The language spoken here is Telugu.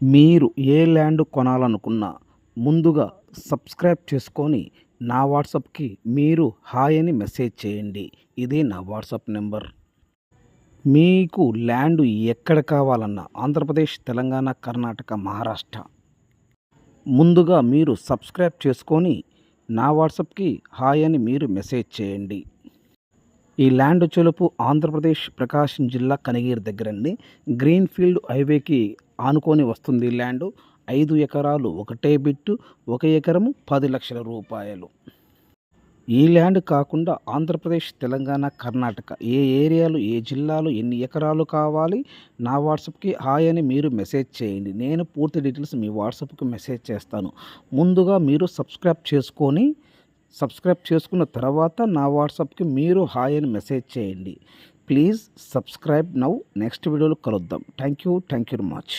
మీరు ఏ ల్యాండ్ కొనాలనుకున్నా ముందుగా సబ్స్క్రైబ్ చేసుకొని నా వాట్సాప్కి మీరు హాయ్ అని మెసేజ్ చేయండి. ఇదే నా వాట్సాప్ నెంబర్. మీకు ల్యాండ్ ఎక్కడ కావాలన్నా ఆంధ్రప్రదేశ్, తెలంగాణ, కర్ణాటక, మహారాష్ట్ర ముందుగా మీరు సబ్స్క్రైబ్ చేసుకొని నా వాట్సాప్కి హాయ్ అని మీరు మెసేజ్ చేయండి. ఈ ల్యాండ్ వచ్చేలోపు ఆంధ్రప్రదేశ్ ప్రకాశం జిల్లా కనిగిరి దగ్గరండి. గ్రీన్ ఫీల్డ్ హైవేకి ఆనుకొని వస్తుంది ఈ ల్యాండ్. 5 ఎకరాలు ఒకటే బిట్టు, 1 ఎకరము 10 లక్షల రూపాయలు. ఈ ల్యాండ్ కాకుండా ఆంధ్రప్రదేశ్, తెలంగాణ, కర్ణాటక ఏ ఏరియాలు, ఏ జిల్లాలు, ఎన్ని ఎకరాలు కావాలి నా వాట్సాప్కి హాయ్ అని మీరు మెసేజ్ చేయండి. నేను పూర్తి డీటెయిల్స్ మీ వాట్సాప్కి మెసేజ్ చేస్తాను. ముందుగా మీరు సబ్స్క్రైబ్ చేసుకున్న తర్వాత నా వాట్సాప్కి మీరు హాయ్ అని మెసేజ్ చేయండి. Please subscribe now. నెక్స్ట్ వీడియోలో కలుద్దాం. Thank you very much.